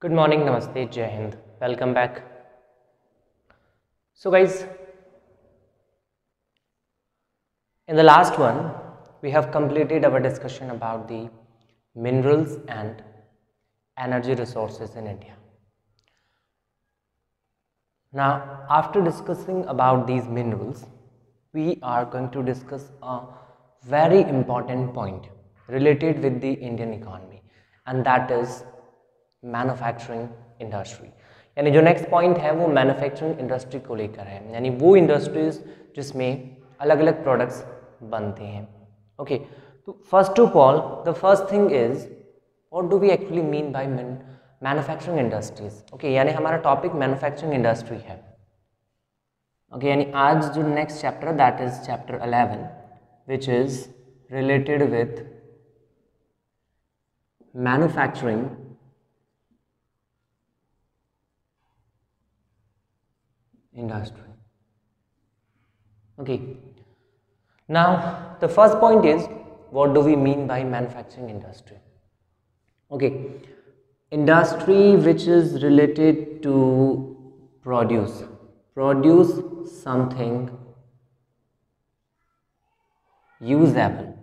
Good morning, Namaste, Jai Hind. Welcome back. So, guys, in the last one, we have completed our discussion about the minerals and energy resources in India. Now, after discussing about these minerals, we are going to discuss a very important point related with the Indian economy, and that is manufacturing industry. यानी जो next point है वो manufacturing industry को लेकर है, यानी वो industries जिसमें अलग अलग प्रोडक्ट्स बनते हैं। ओके, तो first of all the first thing is what do we actually mean by manufacturing industries. Okay, यानी हमारा टॉपिक मैन्युफैक्चरिंग इंडस्ट्री है। ओके, यानी आज जो next chapter that is chapter 11 which is related with manufacturing industry. Okay, now the first point is what do we mean by manufacturing industry? Okay, industry which is related to produce something usable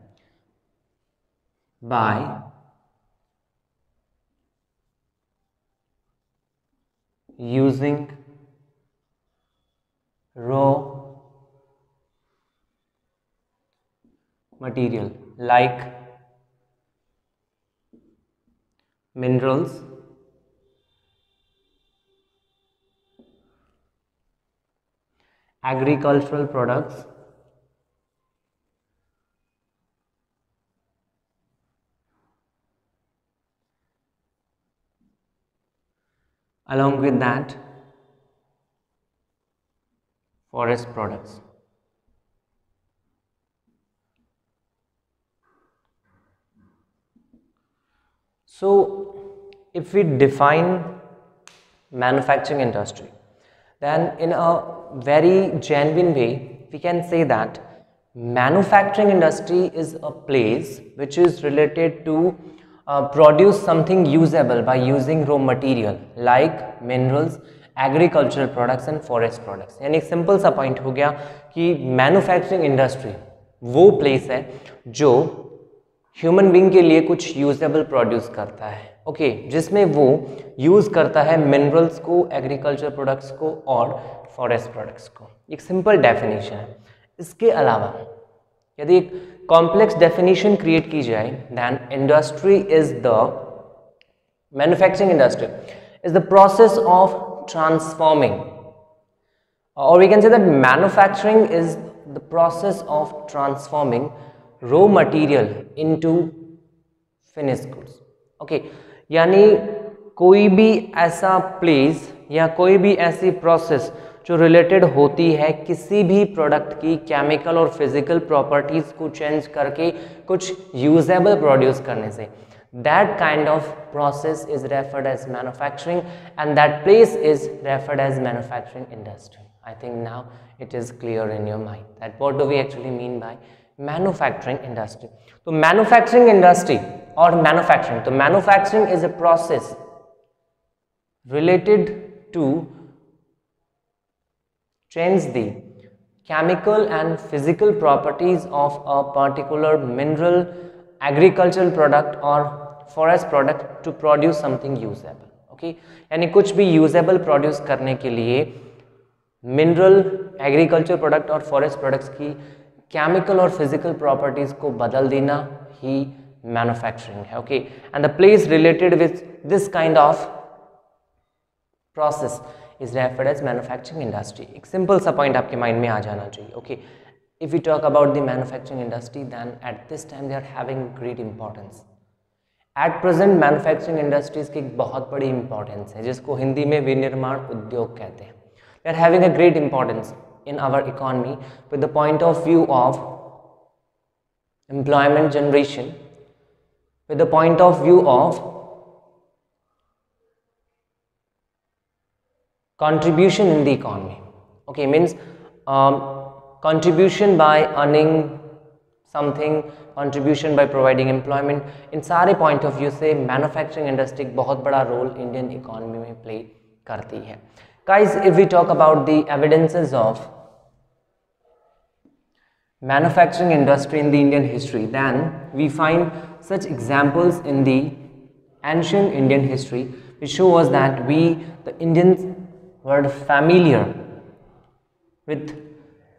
by using raw material like minerals, agricultural products, along with that forest products. So if we define manufacturing industry, then in a very genuine way we can say that manufacturing industry is a place which is related to produce something usable by using raw material like minerals, agricultural products and forest products. यानी एक simple सा point हो गया कि manufacturing industry वो place है जो human being के लिए कुछ यूजेबल प्रोड्यूस करता है। ओके, जिसमें वो यूज़ करता है मिनरल्स को, एग्रीकल्चर प्रोडक्ट्स को और फॉरेस्ट प्रोडक्ट्स को। एक सिंपल डेफिनेशन है। इसके अलावा यदि एक कॉम्प्लेक्स डेफिनेशन क्रिएट की जाए then industry is the manufacturing industry is the process of transforming, or we can say that manufacturing is the process of transforming raw material into finished goods. Okay, यानी कोई भी ऐसा place या कोई भी ऐसी प्रोसेस जो रिलेटेड होती है किसी भी प्रोडक्ट की केमिकल और फिजिकल प्रॉपर्टीज को चेंज करके कुछ यूजेबल प्रोड्यूस करने से, that kind of process is referred as manufacturing and that place is referred as manufacturing industry. I think now it is clear in your mind that what do we actually mean by manufacturing industry. So manufacturing industry or manufacturing, so manufacturing is a process related to change the chemical and physical properties of a particular mineral, agricultural product और forest product to produce something usable. Okay, यानी कुछ भी usable produce करने के लिए mineral, agriculture product और forest products की chemical और फिजिकल प्रॉपर्टीज को बदल देना ही मैन्युफैक्चरिंग है। Okay, and the place related with this kind of process is referred as manufacturing industry. एक सिंपल सा पॉइंट आपके माइंड में आ जाना चाहिए। Okay, if we talk about the manufacturing industry, then at this time they are having great importance. At present manufacturing industries की एक बहुत बड़ी importance है जिसको हिंदी में विनिर्माण उद्योग कहते हैं। They are having a great importance in our economy with the point of view of employment generation, with the point of view of contribution in the economy. Okay, means contribution by earning something, contribution by providing employment, इन सारे point of view से manufacturing industry बहुत बड़ा role Indian economy में play करती है। Guys, if we talk about the evidences of manufacturing industry in the Indian history, then we find such examples in the ancient Indian history which show us that we, the Indians, were familiar with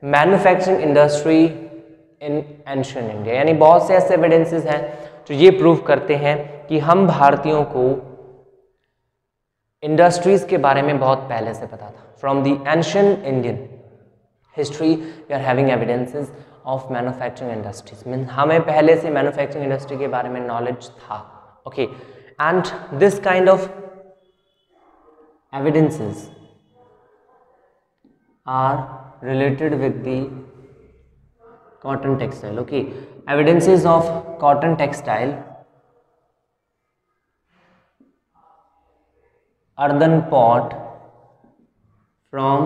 manufacturing industry in ancient India। यानी बहुत से ऐसे evidences हैं जो ये prove करते हैं कि हम भारतीयों को इंडस्ट्रीज के बारे में बहुत पहले से पता था। From the ancient Indian history we are having evidences of manufacturing industries, mean हमें पहले से मैन्युफैक्चरिंग इंडस्ट्री के बारे में नॉलेज था। Okay, and this kind of evidences are related with the cotton textile. Okay, evidences of cotton textile, earthen pot from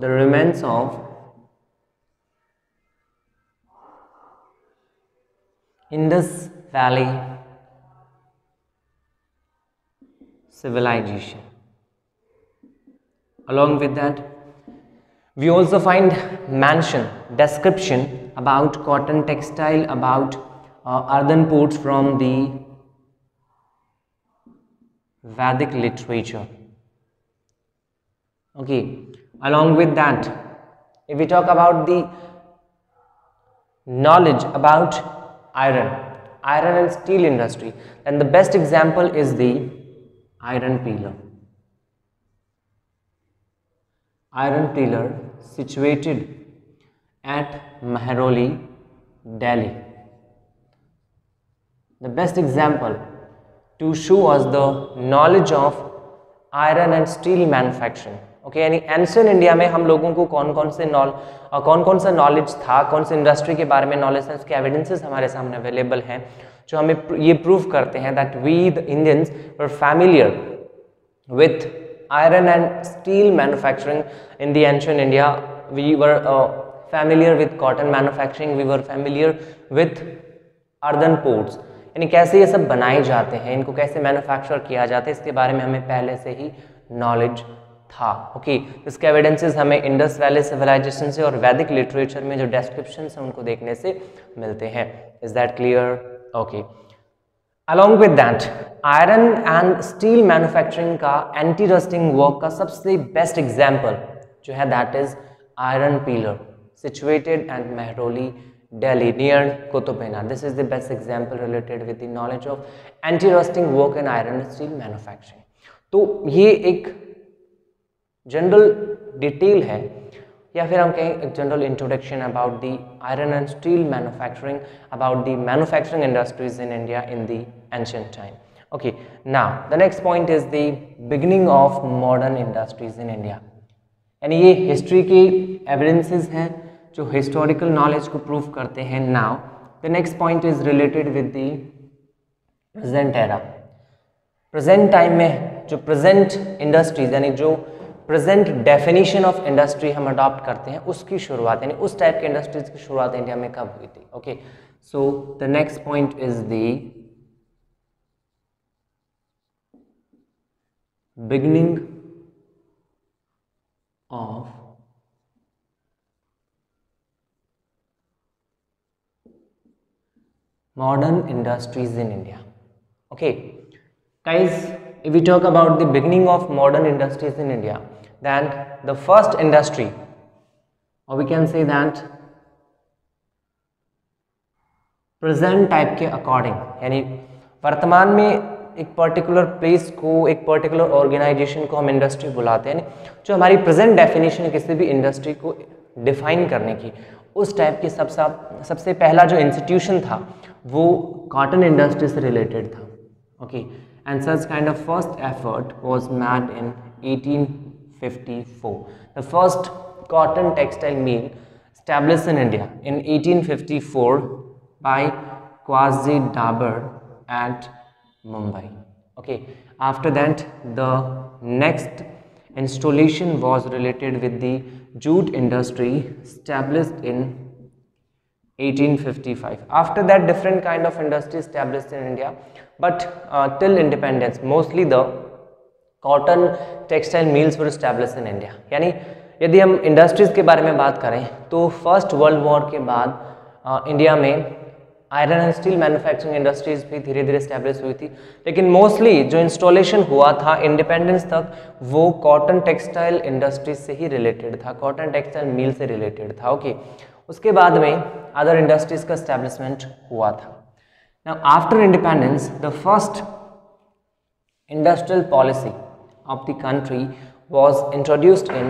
the remains of Indus Valley civilization. Along with that, we also find mention, description about cotton textile, about earthen pots from the Vedic literature. Okay, along with that, if we talk about the knowledge about iron and steel industry, then the best example is the iron pillar. Iron pillar situated at Mehrauli, Delhi. The best example to show us the knowledge of iron and steel manufacturing. Okay, यानी ancient India में हम लोगों को कौन कौन सा knowledge था, कौन सी इंडस्ट्री के बारे में नॉलेज था, उसके एविडेंसेस हमारे सामने अवेलेबल हैं जो हमें ये प्रूव करते हैं that we the Indians were familiar with iron and steel manufacturing in the ancient India. We were familiar with cotton manufacturing, we were familiar with earthen pots, यानी कैसे ये सब बनाए जाते हैं, इनको कैसे मैन्युफैक्चर किया जाता है, इसके बारे में हमें पहले से ही नॉलेज था। ओके, इसके एविडेंसेस हमें इंडस वैली सिविलाइजेशन से और वैदिक लिटरेचर में जो डिस्क्रिप्शन हैं उनको देखने से मिलते हैं। Is that clear? Okay, along with that iron and steel manufacturing का एंटी रस्टिंग वर्क का सबसे बेस्ट एग्जाम्पल जो है that is iron pillar situated at Mehrauli, Delhi near Qutub Minar. This is the best example related with the knowledge of anti-rusting work in iron and steel manufacturing. तो ये एक general detail है या फिर हम कहें एक general introduction about the iron and steel manufacturing, about the manufacturing industries in India in the ancient time. Okay, now the next point is the beginning of modern industries in India. यानी ये history की evidences हैं जो historical knowledge को prove करते हैं। Now the next point is related with the present era. Present time में जो प्रेजेंट इंडस्ट्रीज यानी जो प्रेजेंट डेफिनेशन ऑफ इंडस्ट्री हम अडॉप्ट करते हैं उसकी शुरुआत यानी उस टाइप के इंडस्ट्रीज की शुरुआत इंडिया में कब हुई थी। Okay, so the next point is the beginning of modern industries in India. Okay, guys, if we talk about the beginning of modern industries in India, then the first industry, or we can say that present type के according, यानी वर्तमान में एक particular place को, एक particular organisation को हम industry बुलाते हैं, जो हमारी प्रेजेंट डेफिनेशन किसी भी इंडस्ट्री को डिफाइन करने की, उस टाइप की सबसे पहला जो इंस्टीट्यूशन था वो कॉटन इंडस्ट्री से रिलेटेड था। Okay, and such kind of first effort was made in 1854। The first cotton textile mill established in India in 1854 by Quasi Dabar at Mumbai. Okay, after that the next installation was related with the jute industry established in 1855. After that, different kind of industry established in India, but till independence, mostly the cotton textile mills were established in India. यानी यदि हम industries के बारे में बात करें तो first world war के बाद इंडिया में iron and steel manufacturing industries भी धीरे धीरे स्टैब्लिश हुई थी, लेकिन मोस्टली जो इंस्टॉलेशन हुआ था इंडिपेंडेंस तक वो कॉटन टेक्सटाइल इंडस्ट्रीज से ही रिलेटेड था, कॉटन टेक्सटाइल मिल से रिलेटेड था. ओके, उसके बाद में अदर इंडस्ट्रीज का स्टैब्लिशमेंट हुआ था. Now after independence the first industrial policy of the country was introduced in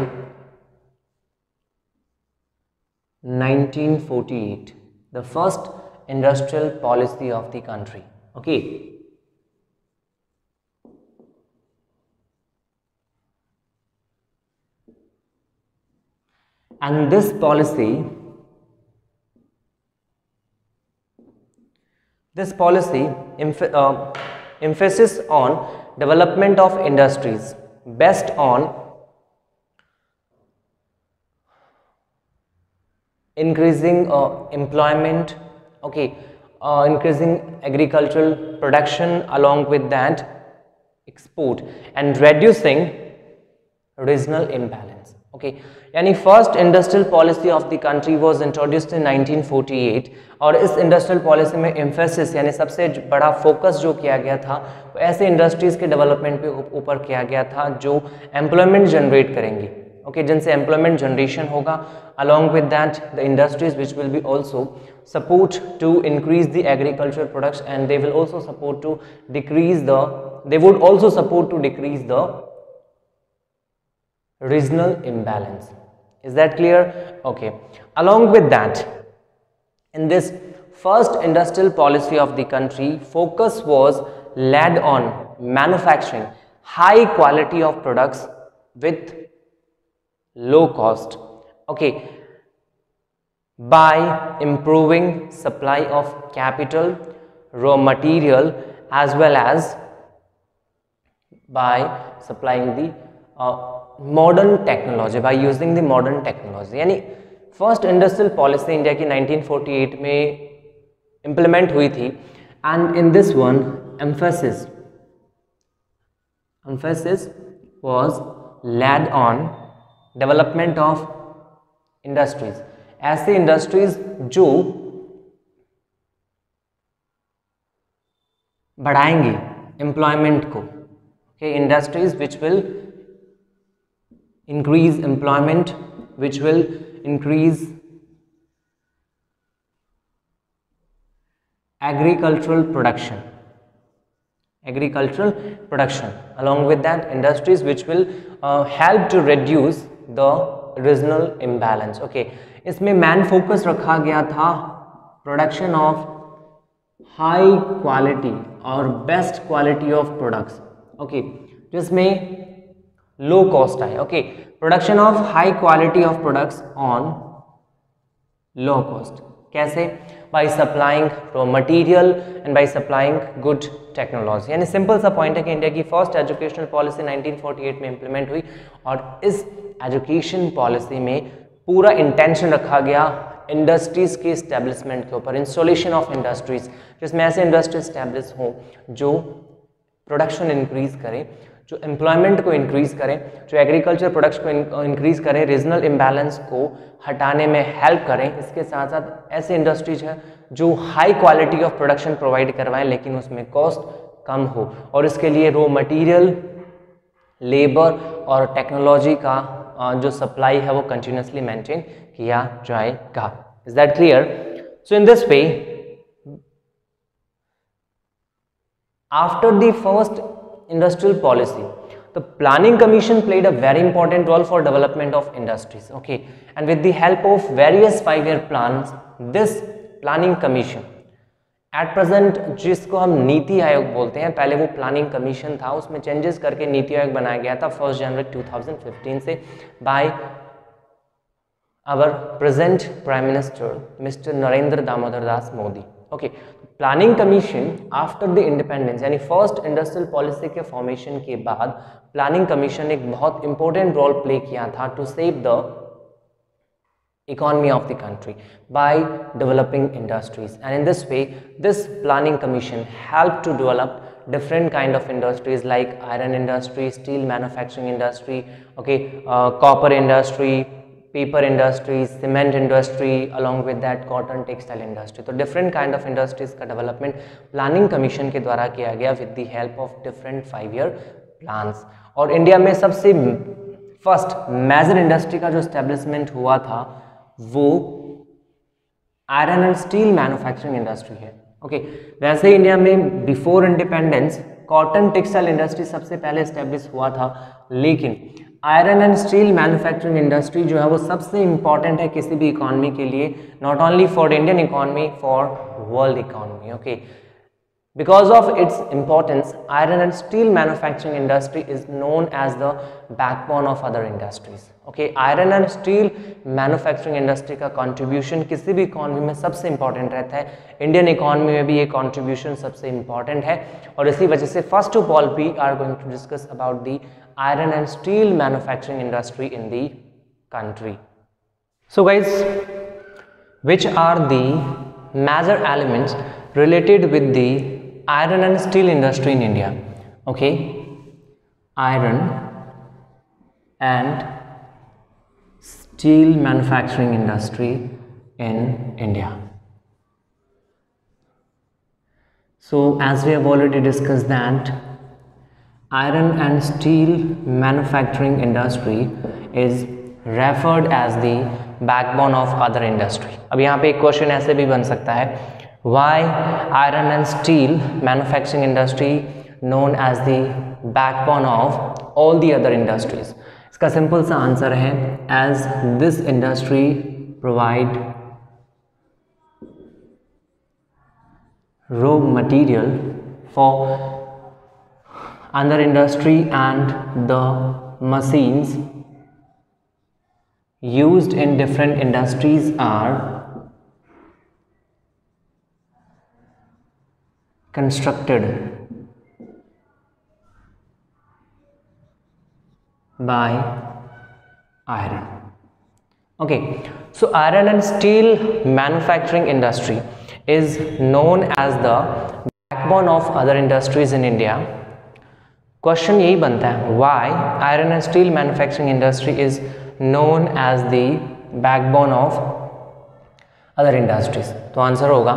1948, the first industrial policy of the country. Okay, and this policy emphasis on development of industries based on increasing employment, okay, increasing agricultural production, along with that export, and reducing regional imbalance. Okay, यानी first industrial policy of the country was introduced in 1948, और इस industrial policy में emphasis यानी सबसे बड़ा focus जो किया गया था वो ऐसे इंडस्ट्रीज के डेवलपमेंट पे ऊपर किया गया था जो एम्प्लॉयमेंट जनरेट करेंगी. ओके, जिनसे एम्प्लॉयमेंट जनरेशन होगा, along with that the industries which will be also support to increase the agricultural products, and they will also support to decrease the regional imbalance. Is that clear? Okay, along with that, in this first industrial policy of the country, focus was laid on manufacturing high quality of products with low cost. Okay, by improving supply of capital, raw material, as well as by supplying the modern technology, by using the modern technology. यानी first industrial policy India की 1948 में implement हुई थी, and in this one emphasis was laid on development of industries, ऐसे industries जो बढ़ाएंगी employment को. okay, industries which will increase employment, which will increase agricultural production, along with that industries which will help to reduce the regional imbalance. okay, इसमें main focus रखा गया था production of high quality और best quality of products. Okay, जिसमें low cost आए. Okay, production of high quality of products on low cost. कैसे? By supplying raw material and by supplying good technology. यानी simple सा point है कि India की first educational policy 1948 में implement हुई, और इस एजुकेशन पॉलिसी में पूरा इंटेंशन रखा गया इंडस्ट्रीज के इस्टेब्लिशमेंट के ऊपर, इंस्टॉलेशन ऑफ इंडस्ट्रीज, जिसमें ऐसे इंडस्ट्री इस्टेब्लिश हों जो प्रोडक्शन इंक्रीज करें, जो एम्प्लॉयमेंट को इंक्रीज करें, जो एग्रीकल्चर प्रोडक्ट्स को इंक्रीज करें, रीजनल इम्बैलेंस को हटाने में हेल्प करें. इसके साथ साथ ऐसे इंडस्ट्रीज हैं जो high quality of production provide करवाएं लेकिन उसमें कॉस्ट कम हो, और इसके लिए रॉ मटेरियल, लेबर और टेक्नोलॉजी का जो सप्लाई है वो कंटिन्यूसली मेंटेन किया जाएगा. Is that clear? So in this way, after the first industrial policy, the planning commission played a very important role for development of industries. okay, and with the help of various 5-year plans, this planning commission at present, जिसको हम नीति आयोग बोलते हैं, पहले वो planning commission था, उसमें changes करके नीति आयोग बनाया गया था 1 जनवरी 2015 से by our present prime minister mister Narendra Damodar Das Modi. Okay, planning commission after the independence यानी फर्स्ट इंडस्ट्रियल पॉलिसी के फॉर्मेशन के बाद प्लानिंग कमीशन एक बहुत इंपॉर्टेंट रोल प्ले किया था to save the economy of the country by developing industries. And in this way, this planning commission helped to develop different kind of industries like iron industry, steel manufacturing industry, okay, copper industry, paper industry, cement industry, along with that cotton textile industry. तो different kind of industries का development planning commission के द्वारा किया गया with the help of different 5-year plans. और India में सबसे first major industry का जो एस्टेब्लिशमेंट हुआ था वो iron and steel manufacturing industry है. ओके, वैसे ही इंडिया में before independence cotton textile industry सबसे पहले एस्टेब्लिश हुआ था, लेकिन iron and steel manufacturing industry जो है वो सबसे इंपॉर्टेंट है किसी भी इकोनॉमी के लिए, not only for Indian economy, for world economy. Okay, because of its importance, iron and steel manufacturing industry is known as the backbone of other industries. Okay, iron and steel manufacturing industry का contribution किसी भी economy में सबसे important रहता है. Indian economy में भी ये contribution सबसे important है, और इसी वजह से first of all we are going to discuss about the iron and steel manufacturing industry in the country. So guys, which are the major elements related with the iron and steel industry in India? Okay, iron and steel manufacturing industry in India. So as we have already discussed that iron and steel manufacturing industry is referred as the backbone of other industry. अब यहाँ पे एक question ऐसे भी बन सकता है, why iron and steel manufacturing industry known as the backbone of all the other industries? इसका सिंपल सा आंसर है, as this industry provide raw material for other industry and the machines used in different industries are constructed by iron. Okay, so iron and steel manufacturing industry is known as the backbone of other industries in India. Question यही बनता है, why iron and steel manufacturing industry is known as the backbone of other industries? तो answer होगा,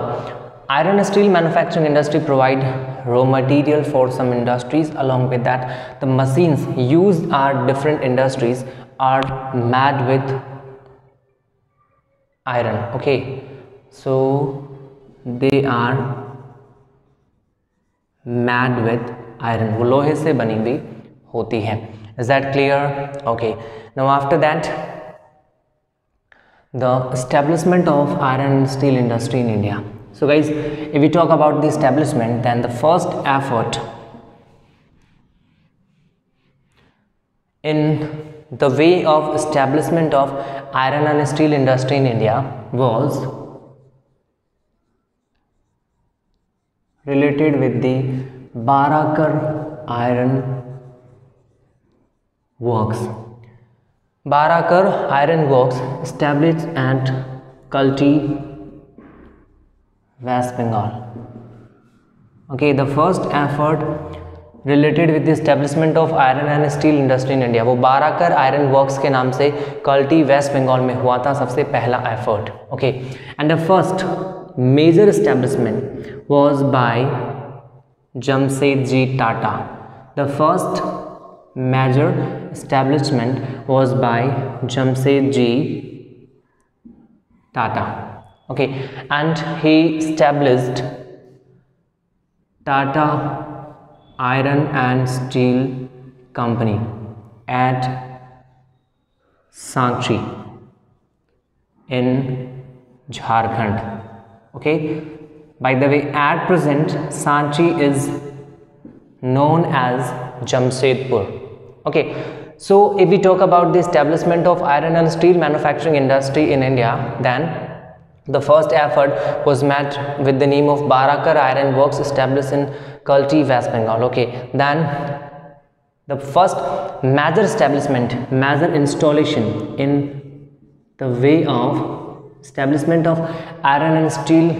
iron and steel manufacturing industry provide raw material for some industries. Along with that, the machines used are different industries are made with iron. Okay, so they are made with iron. वो लोहे से बनी हुई होती है. Is that clear? Okay. Now after that, the establishment of iron and steel industry in India. So guys, if we talk about the establishment, then the first effort in the way of establishment of iron and steel industry in India was related with the Barakar Iron Works. Barakar Iron Works established at Kalti, West Bengal. Okay, the first effort related with the establishment of iron and steel industry in India वो Barakar iron works के नाम से कल्टी waste Bengal में हुआ था, सबसे पहला effort. Okay, and the first major establishment was by Jamshedji Tata. The first major establishment was by Jamshedji Tata. Okay, and he established Tata Iron and Steel Company at Sanchi in Jharkhand. Okay, by the way, at present Sanchi is known as Jamshedpur. Okay, so if we talk about the establishment of iron and steel manufacturing industry in India, then the first effort was met with the name of Barakar Iron Works established in Kalti, West Bengal. Okay, then the first major establishment, major installation in the way of establishment of iron and steel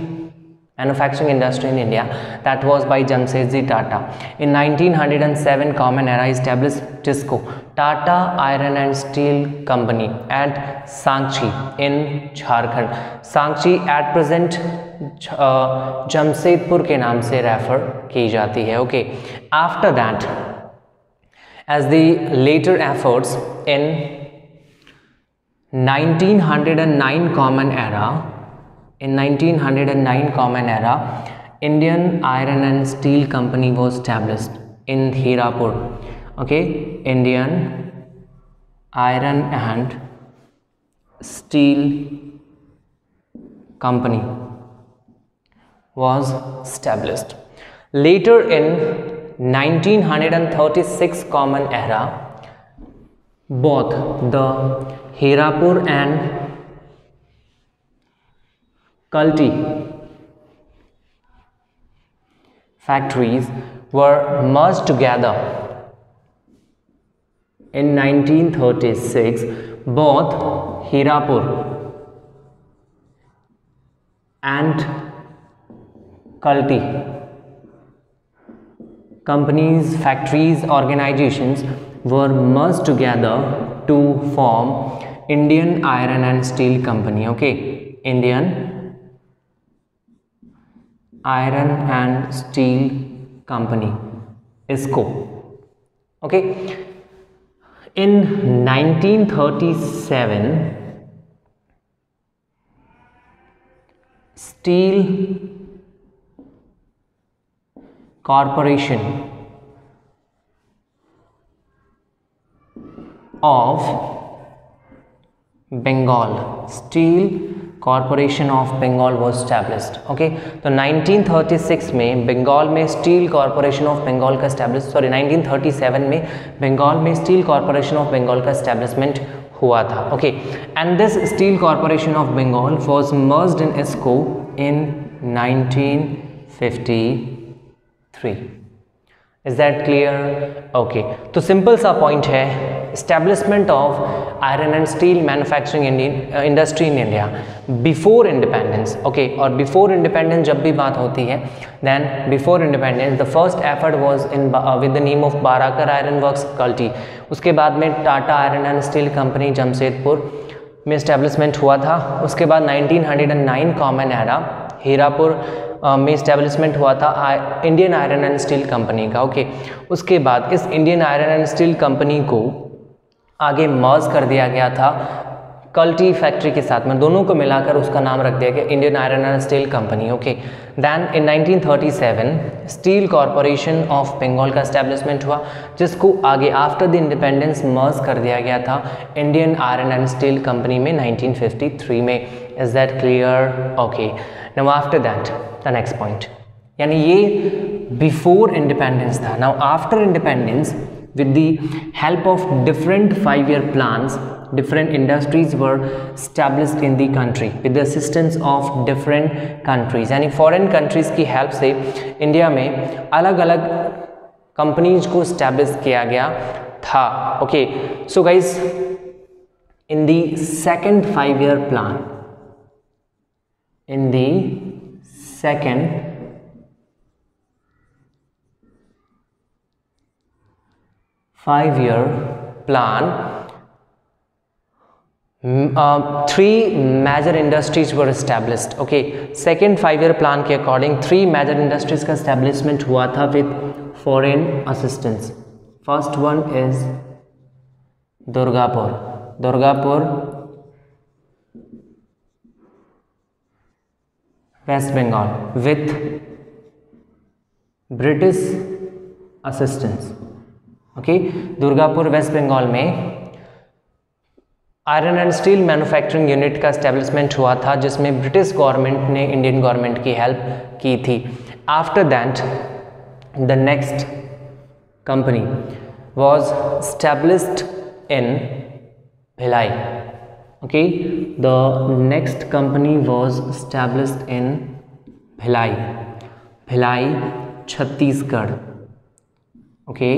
manufacturing industry in India, that was by Jamsetji Tata. In 1907, Common Era established TISCO, Tata Iron and Steel Company, at Sangchi in Jharkhand. Sangchi at present Jamshedpur के नाम से refer की जाती है. Okay. After that, as the later efforts in 1909 Common Era, in 1909 Common Era, Indian Iron and Steel Company was established in Hirapur. Okay, Indian Iron and Steel Company was established. Later in 1936 Common Era, both the Hirapur and Kalti factories were merged together. In 1936, both Hirapur and Kalti companies, factories, organizations were merged together to form Indian Iron and Steel Company. Okay, Indian Iron and Steel Company, ISCO. Okay, in 1937, Steel Corporation of Bengal, Steel Corporation of Bengal was established. Okay, तो 1936 में बंगाल में steel corporation of Bengal का 1937 में बंगाल में steel corporation of Bengal का establishment हुआ था. Okay, and this steel corporation of Bengal was merged in ISCO in 1953. Is that clear? Okay, तो सिंपल सा पॉइंट है, establishment of iron and steel manufacturing industry in India before independence. Okay, और before independence जब भी बात होती है, then before independence the first effort was in with the name of Barakar Iron Works Kalti. उसके बाद में Tata iron and steel company Jamshedpur में इस्टेब्लिशमेंट हुआ था. उसके बाद 1909 कॉमन एरा हीरापुर में इस्टेब्लिशमेंट हुआ था Indian iron and steel company का. ओके, उसके बाद इस Indian iron and steel company को आगे मर्ज कर दिया गया था कल्टी फैक्ट्री के साथ में, दोनों को मिलाकर उसका नाम रख दिया गया Indian iron and steel company. Okay, then in 1937 steel corporation of Bengal का एस्टेब्लिशमेंट हुआ, जिसको आगे आफ्टर द इंडिपेंडेंस मर्ज कर दिया गया था Indian iron and steel company में 1953 में. Is that clear? Okay, now after that the next point, यानी ये बिफोर इंडिपेंडेंस था. Now after independence with the help of different 5-year plans, different industries were established in the country with the assistance of different countries. यानी foreign countries की help से India में अलग अलग companies को स्टैब्लिश किया गया था. Okay, so guys, in the second 5-year plan, in the second 5-year plan, 3 major industries were established. Okay, second 5-year plan के अकॉर्डिंग 3 major industries का establishment हुआ था with foreign assistance. First one is Durgapur, West Bengal with British assistance. Okay, Durgapur West Bengal में iron and steel manufacturing unit का establishment हुआ था, जिसमें British government ने इंडियन गवर्नमेंट की हेल्प की थी. After that the next company was established in Bhilai. Okay, the next company was established in Bhilai Chhattisgarh. Okay,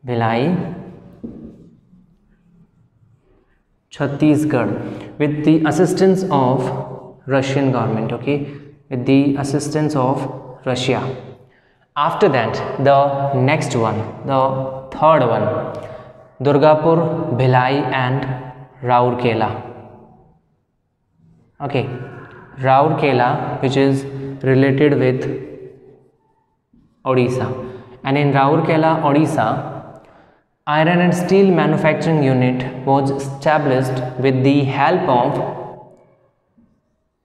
Bhilai Chhattisgarh with the assistance of Russian government, okay, with the assistance of Russia. After that, the next one, the third one, Durgapur, Bhilai and Rourkela. Okay, Rourkela, which is related with Odisha, and in Rourkela, Odisha, iron and steel manufacturing unit was established with the help of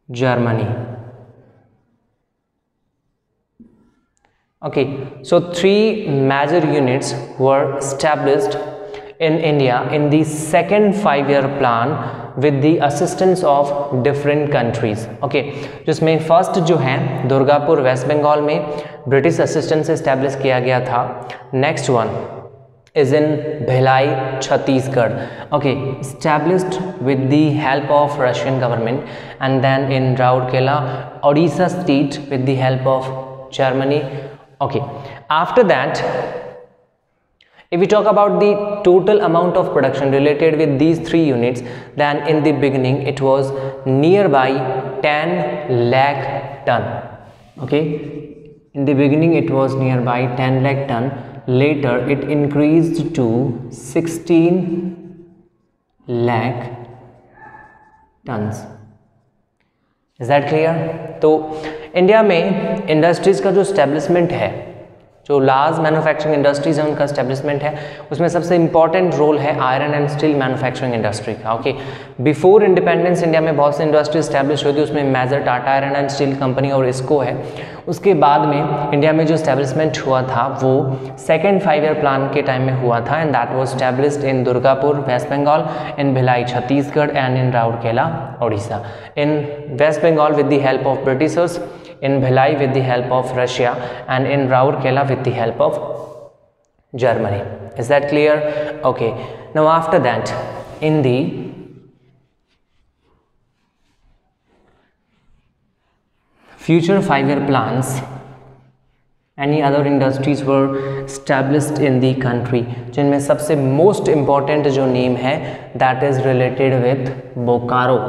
Germany. Okay, so three major units were established in India in the second 5-year plan with the assistance of different countries. Okay, जिसमें first जो है Durgapur West Bengal में British assistance से establish किया गया था. Next one is in Bhilai, Chhattisgarh. Okay, established with the help of Russian government, and then in Rourkela, Odisha state with the help of Germany. Okay, after that, if we talk about the total amount of production related with these three units, then in the beginning it was nearby 10 lakh ton. Okay, in the beginning it was nearby 10 lakh ton. Later it increased to 16 lakh tons. Is that clear? तो India में industries का जो establishment है, जो large manufacturing industries हैं उनका establishment है, उसमें सबसे इंपॉर्टेंट रोल है iron and steel manufacturing industry का. ओके, बिफोर इंडिपेंडेंस इंडिया में बहुत सी इंडस्ट्री स्टैब्लिश हुई थी, उसमें major Tata iron and steel company और इसको है. उसके बाद में इंडिया में जो स्टैब्लिशमेंट हुआ था वो सेकेंड 5-year प्लान के टाइम में हुआ था, and that was established in Durgapur West Bengal, in Bhilai Chhattisgarh and in Rourkela Odisha. In West Bengal with the help of Britishers, in Bhilai with the help of Russia, and in Rourkela with the help of Germany. Is that clear? Okay, now after that, in the future 5-year plans, any other industries were established in the country, जिनमें सबसे most important जो name है that is related with Bokaro.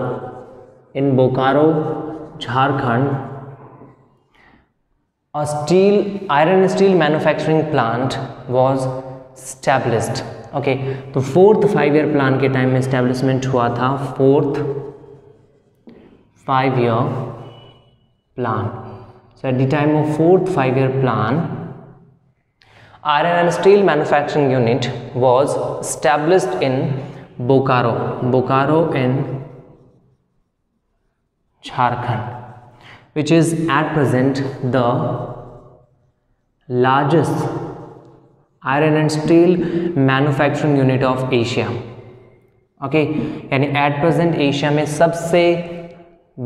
In Bokaro, Jharkhand, a iron steel manufacturing plant was established. Okay, तो fourth 5-year plan के time में establishment हुआ था, fourth 5-year plan. So at the time of fourth 5-year plan, iron and steel manufacturing unit was established in Bokaro in Jharkhand, which is at present the largest iron and steel manufacturing unit of Asia. Okay, यानी at present Asia में सबसे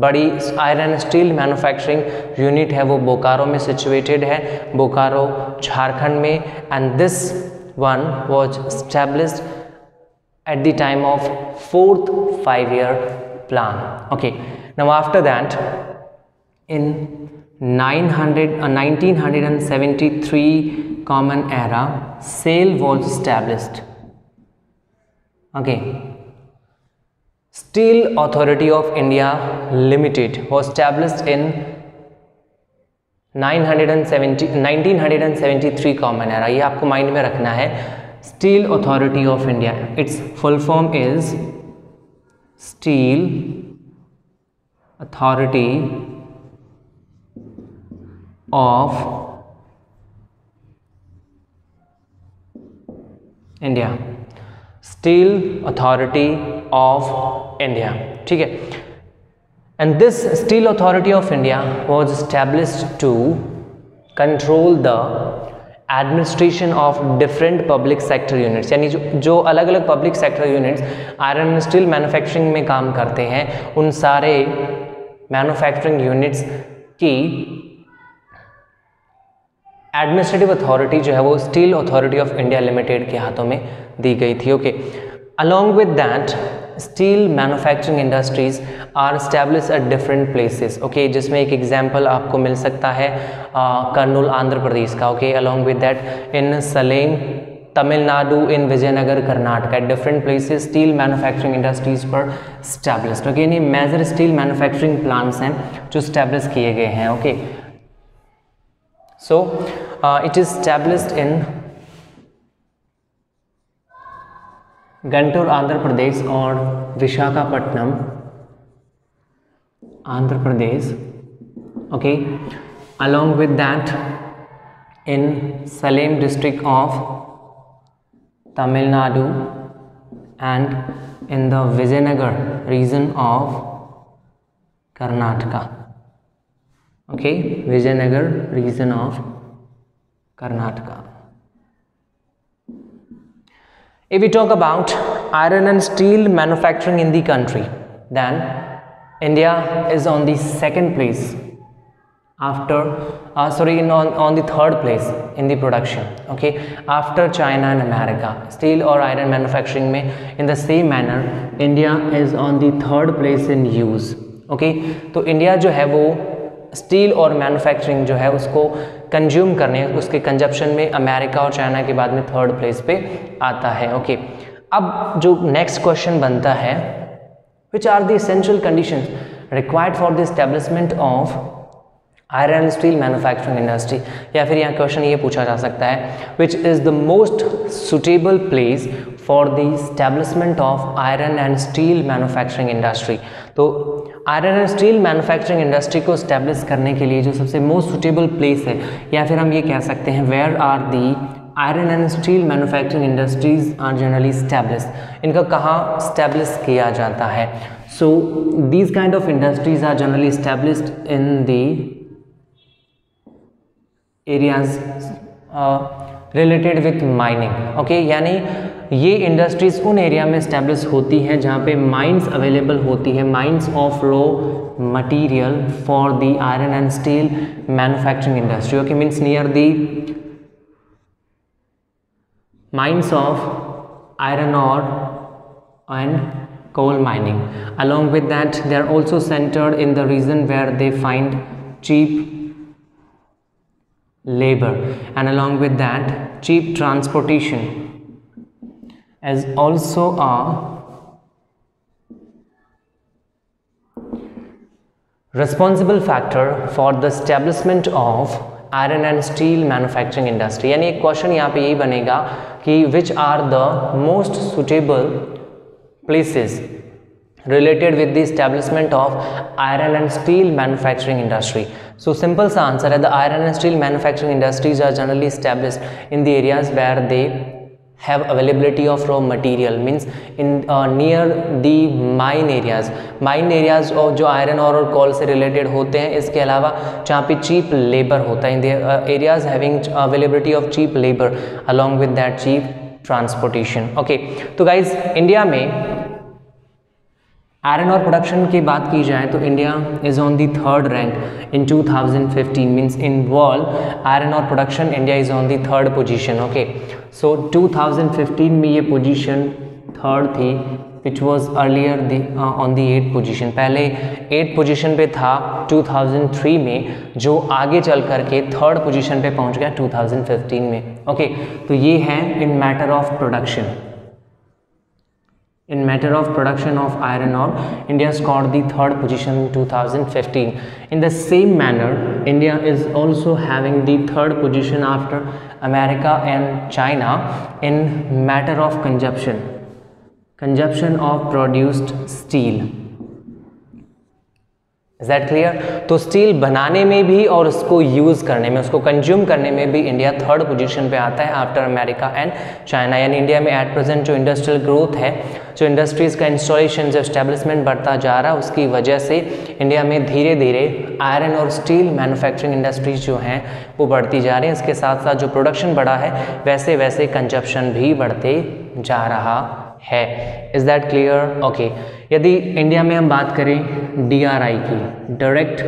बड़ी iron steel manufacturing unit है वो बोकारो में situated है, बोकारो झारखंड में, and this one was established at the time of fourth 5-year plan. Okay, now after that, in 1973 common era, SAIL was established. Okay, Steel Authority of India Limited was established in 1973 common era. ये आपको mind में रखना है. Steel Authority of India, its full form is Steel Authority of India. Steel Authority of India. ठीक है. And this Steel Authority of India was established to control the administration of different public sector units, यानी जो अलग अलग public sector units iron and steel manufacturing में काम करते हैं, उन सारे मैन्युफैक्चरिंग यूनिट्स की एडमिनिस्ट्रेटिव अथॉरिटी जो है वो steel authority of India limited के हाथों में दी गई थी. Okay, along with that steel manufacturing industries are establish at different places. Okay, जिसमें एक एग्जांपल आपको मिल सकता है कर्नूल आंध्र प्रदेश का. Okay, along with that in Salem Tamil Nadu, in Vijayanagar, Karnataka, different places steel manufacturing industries पर स्टैब्लिश्ड। ओके, यानी मेजर स्टील मैन्युफैक्चरिंग प्लांट्स हैं जो स्टैब्लिश किए गए हैं। Okay, so it is established in Guntur Andhra Pradesh और Visakhapatnam Andhra Pradesh. Okay, along with that in Salem district of Tamil Nadu and in the Vijayanagar region of Karnataka. Okay, Vijayanagar region of Karnataka. If we talk about iron and steel manufacturing in the country, then India is on the second place after on the third place in the production, okay, after China and America. Steel or iron manufacturing में in the same manner India is on the third place in use. okay, तो India जो है वो steel और manufacturing जो है उसको consume करने, उसके कंजप्शन में अमेरिका और चाइना के बाद में थर्ड प्लेस पे आता है। ओके, अब जो नेक्स्ट क्वेश्चन बनता है, which are the essential conditions required for the establishment of iron and steel manufacturing industry, या फिर यहाँ क्वेश्चन ये पूछा जा सकता है which is the most suitable place for the establishment of iron and steel manufacturing industry. तो iron and steel manufacturing industry को स्टैब्लिश करने के लिए जो सबसे मोस्ट सुटेबल प्लेस है, या फिर हम ये कह सकते हैं where are the iron and steel manufacturing industries are generally established, इनका कहाँ स्टैब्लिश किया जाता है। So these kind of industries are generally established in the areas related with mining. Okay, यानी ये इंडस्ट्रीज उन एरिया में स्टैब्लिश होती हैं जहाँ पे माइंस अवेलेबल होती है, mines of raw material for the iron and steel manufacturing industry. Okay, means near the mines of iron और and coal mining. Along with that, they are also centered in the region where they find cheap labor, and along with that cheap transportation is also a responsible factor for the establishment of iron and steel manufacturing industry। यानी एक question यहाँ पे यही बनेगा कि which are the most suitable places related with the establishment of iron and steel manufacturing industry। So simple सा answer है, the iron and steel manufacturing industries are generally established in the areas where they have availability of raw material, means in near the mine areas और जो iron और coal से related होते हैं। इसके अलावा जहाँ पे cheap labor होता है, in the areas having availability of cheap labor along with that cheap transportation. Okay, तो गाइज इंडिया में आयरन और प्रोडक्शन की बात की जाए तो India is on the third rank in 2015, means in world iron ore production India is on the third position. Okay, so 2015 में ये position third थी, which was earlier on the 8th position. पहले 8th position पे था 2003 में, जो आगे चल करके थर्ड पोजीशन पे पहुंच गया 2015 में। ओके, तो ये है इन matter of production, in matter of production of iron ore, India scored the third position in 2015. In the same manner, India is also having the third position after America and China in matter of consumption of produced steel. Is that clear? तो steel बनाने में भी और उसको use करने में, उसको consume करने में भी इंडिया थर्ड पोजीशन पे आता है आफ्टर अमेरिका एंड चाइना। यानी इंडिया में एट प्रेजेंट जो इंडस्ट्रियल ग्रोथ है, जो इंडस्ट्रीज़ का इंस्टॉलेशन, जो एस्टेब्लिशमेंट बढ़ता जा रहा है, उसकी वजह से इंडिया में धीरे धीरे आयरन और स्टील मैन्युफैक्चरिंग इंडस्ट्रीज जो हैं वो बढ़ती जा रही हैं। इसके साथ साथ जो प्रोडक्शन बढ़ा है वैसे वैसे कंजप्शन भी बढ़ते जा रहा है। Is that clear? ओके, यदि इंडिया में हम बात करें DRI की, direct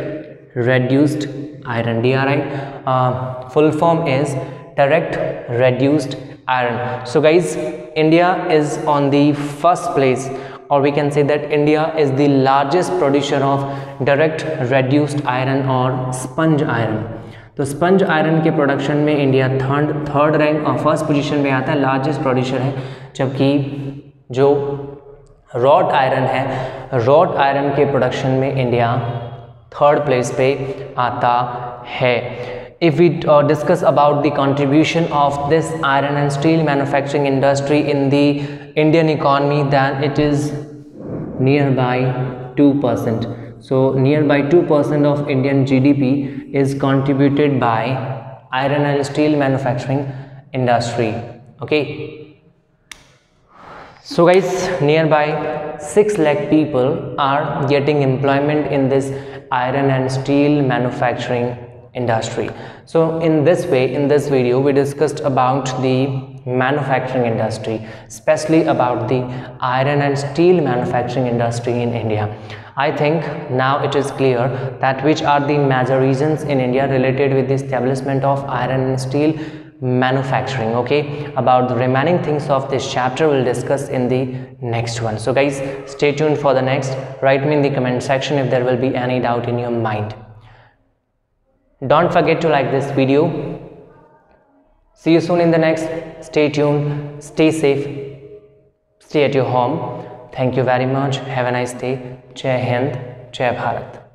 reduced iron, DRI full form is direct reduced iron. So guys, India is on the first place, or we can say that India is the largest producer of direct reduced iron or sponge iron. तो sponge iron के production में India third rank और first position में आता है, largest producer है। जबकि जो रॉट आयरन है, रॉट आयरन के प्रोडक्शन में इंडिया थर्ड प्लेस पे आता है। If we discuss about the contribution of this iron and steel manufacturing industry in the Indian economy, then it is nearby 2%. So nearby 2% of Indian GDP is contributed by iron and steel manufacturing industry. Okay. So guys, nearby 6 lakh people are getting employment in this iron and steel manufacturing industry. So in this way, in this video, we discussed about the manufacturing industry, especially about the iron and steel manufacturing industry in India. I think now it is clear that which are the major reasons in India related with the establishment of iron and steel manufacturing. Okay, about the remaining things of this chapter we'll discuss in the next one. So guys, stay tuned for the next. Write me in the comment section if there will be any doubt in your mind. Don't forget to like this video. See you soon in the next. Stay tuned, stay safe, stay at your home. Thank you very much. Have a nice day. Jai Hind, Jai Bharat.